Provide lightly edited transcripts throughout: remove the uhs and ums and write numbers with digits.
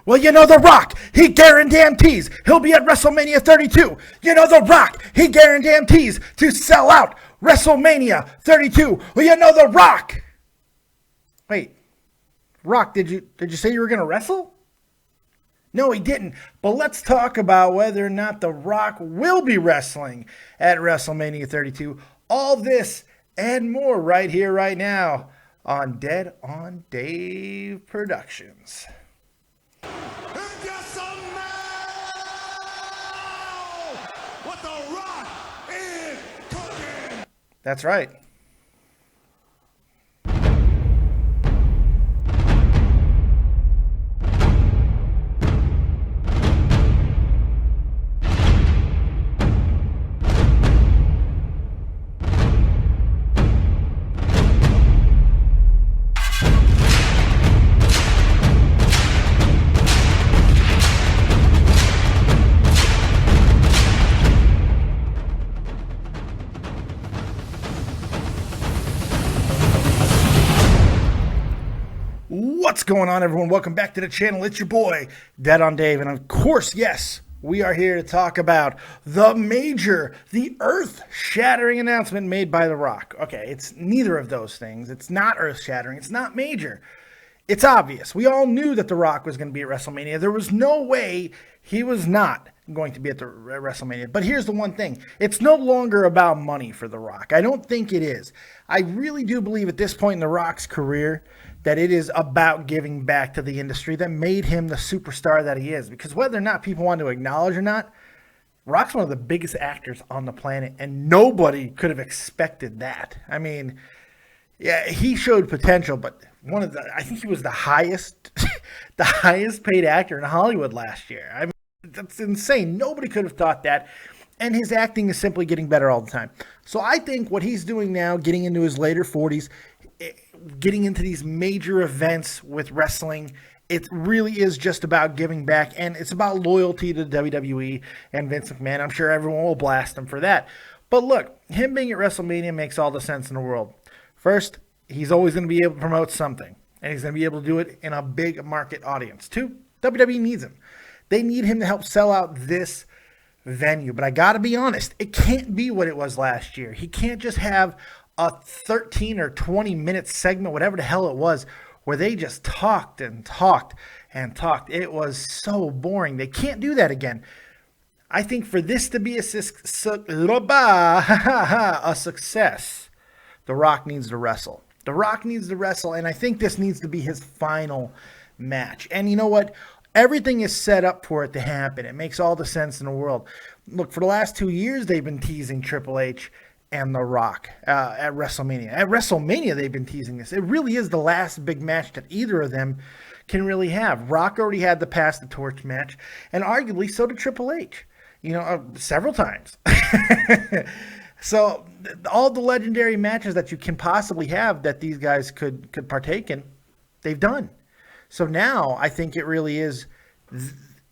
Well, you know The Rock, he guarantees he'll be at WrestleMania 32. You know The Rock, he guarantees to sell out WrestleMania 32. Well, you know The Rock. Wait, Rock, did you say you were going to wrestle? No, he didn't. But let's talk about whether or not The Rock will be wrestling at WrestleMania 32. All this and more right here, right now on Dead on Dave Productions. What The Rock is cooking. That's right. What's going on, everyone? Welcome back to the channel. It's your boy, Dead on Dave. And of course, yes, we are here to talk about the earth-shattering announcement made by The Rock. Okay, it's neither of those things. It's not earth-shattering. It's not major. It's obvious. We all knew that The Rock was going to be at WrestleMania. There was no way he was not going to be at WrestleMania. But here's the one thing. It's no longer about money for The Rock. I don't think it is. I really do believe at this point in The Rock's career that it is about giving back to the industry that made him the superstar that he is. Because whether or not people want to acknowledge or not, Rock's one of the biggest actors on the planet, and nobody could have expected that. I mean, yeah, he showed potential, but I think he was the highest paid actor in Hollywood last year. I mean, that's insane. Nobody could have thought that. And his acting is simply getting better all the time. So I think what he's doing now, getting into his later 40s, getting into these major events with wrestling, it really is just about giving back, and it's about loyalty to WWE and Vince McMahon. I'm sure everyone will blast him for that. But look, him being at WrestleMania makes all the sense in the world. First, he's always going to be able to promote something, and he's going to be able to do it in a big market audience. Two, WWE needs him. They need him to help sell out this venue. But I got to be honest, it can't be what it was last year. He can't just have a 13 or 20 minute segment, whatever the hell it was, where they just talked and talked and talked. It was so boring. They can't do that again. I think for this to be a success, The Rock needs to wrestle. The Rock needs to wrestle, and I think this needs to be his final match. And you know what? Everything is set up for it to happen. It makes all the sense in the world. Look, for the last 2 years, they've been teasing Triple H and The Rock at WrestleMania. At WrestleMania, they've been teasing this. It really is the last big match that either of them can really have. Rock already had the Pass the Torch match, and arguably so did Triple H, several times. So all the legendary matches that you can possibly have that these guys could partake in, they've done. So now I think it really is,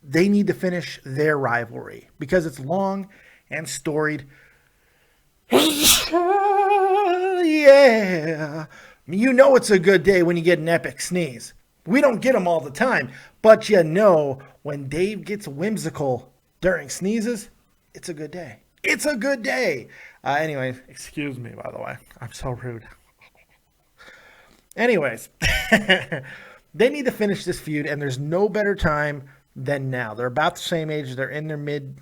they need to finish their rivalry because it's long and storied. Yeah. You know it's a good day when you get an epic sneeze. We don't get them all the time, but when Dave gets whimsical during sneezes, it's a good day. It's a good day. Anyways, excuse me, by the way. I'm so rude. Anyways, they need to finish this feud, and there's no better time than now. They're about the same age. They're in their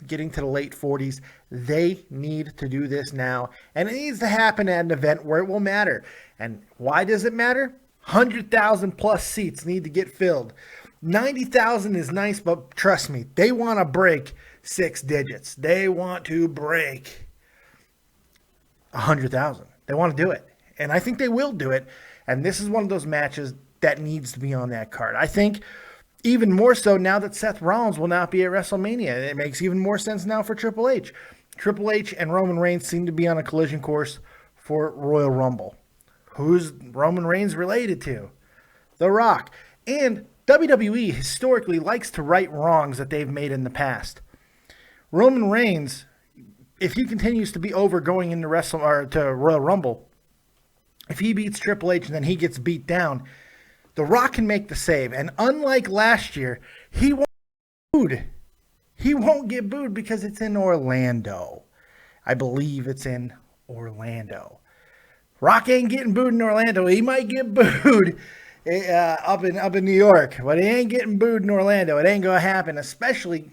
getting to the late 40s. They need to do this now, and it needs to happen at an event where it will matter. And why does it matter? 100,000 plus seats need to get filled. 90,000 is nice, but trust me, they want to break 6 digits. They want to break 100,000. They want to do it, and I think they will do it. And this is one of those matches that needs to be on that card. I think even more so now that Seth Rollins will not be at WrestleMania. It makes even more sense now for Triple H. Triple H and Roman Reigns seem to be on a collision course for Royal Rumble. Who's Roman Reigns related to? The Rock. And WWE historically likes to right wrongs that they've made in the past. Roman Reigns, if he continues to be over going into to Royal Rumble, if he beats Triple H and then he gets beat down, The Rock can make the save. And unlike last year, he won't get booed. He won't get booed because it's in Orlando. I believe it's in Orlando. Rock ain't getting booed in Orlando. He might get booed up in New York, but he ain't getting booed in Orlando. It ain't going to happen, especially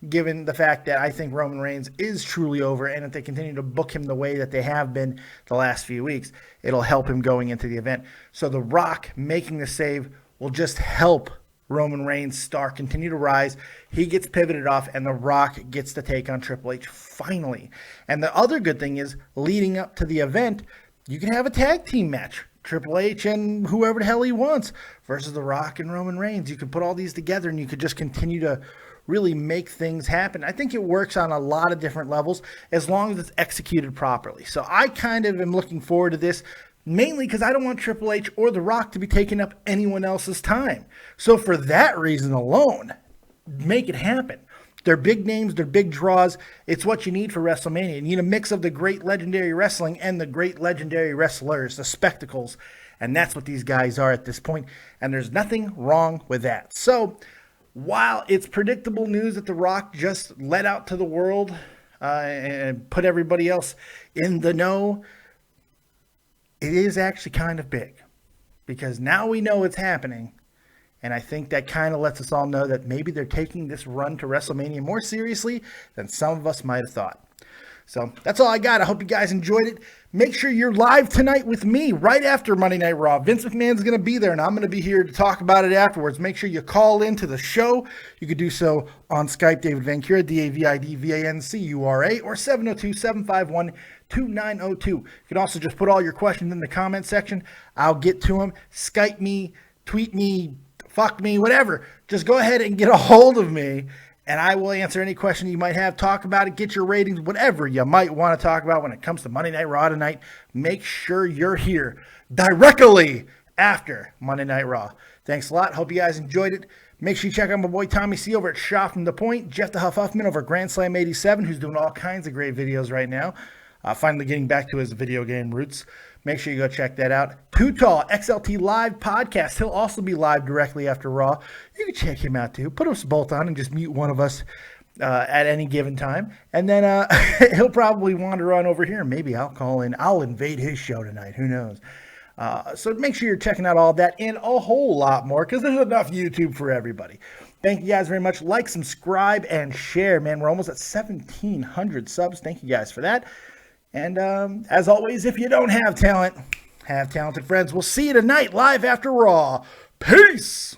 given the fact that I think Roman Reigns is truly over, and if they continue to book him the way that they have been the last few weeks, it'll help him going into the event. So The Rock making the save will just help Roman Reigns' star continue to rise. He gets pivoted off, and The Rock gets to take on Triple H finally. And the other good thing is, leading up to the event, you can have a tag team match. Triple H and whoever the hell he wants versus The Rock and Roman Reigns. You could put all these together and you could just continue to really make things happen. I think it works on a lot of different levels as long as it's executed properly. So I kind of am looking forward to this, mainly because I don't want Triple H or The Rock to be taking up anyone else's time. So for that reason alone, make it happen. They're big names, they're big draws. It's what you need for WrestleMania. You need a mix of the great legendary wrestling and the great legendary wrestlers, the spectacles. And that's what these guys are at this point. And there's nothing wrong with that. So while it's predictable news that The Rock just let out to the world and put everybody else in the know, it is actually kind of big. Because now we know it's happening. And I think that kind of lets us all know that maybe they're taking this run to WrestleMania more seriously than some of us might have thought. So that's all I got. I hope you guys enjoyed it. Make sure you're live tonight with me right after Monday Night Raw. Vince McMahon's going to be there, and I'm going to be here to talk about it afterwards. Make sure you call into the show. You could do so on Skype, David Vancura, DAVIDVANCURA, or 702-751-2902. You can also just put all your questions in the comment section. I'll get to them. Skype me, tweet me, fuck me, whatever. Just go ahead and get a hold of me, and I will answer any question you might have. Talk about it, get your ratings, whatever you might want to talk about when it comes to Monday Night Raw tonight. Make sure you're here directly after Monday Night Raw. Thanks a lot. Hope you guys enjoyed it. Make sure you check out my boy Tommy C over at Shot from the Point, Jeff the Huff Huffman over at Grand Slam 87, who's doing all kinds of great videos right now. Finally getting back to his video game roots. Make sure you go check that out. Too Tall, XLT Live Podcast. He'll also be live directly after Raw. You can check him out too. Put us both on and just mute one of us at any given time. And then he'll probably wander on over here. Maybe I'll call in. I'll invade his show tonight. Who knows? So make sure you're checking out all that and a whole lot more, because there's enough YouTube for everybody. Thank you guys very much. Like, subscribe, and share. Man, we're almost at 1,700 subs. Thank you guys for that. And as always, if you don't have talent, have talented friends. We'll see you tonight live after Raw. Peace!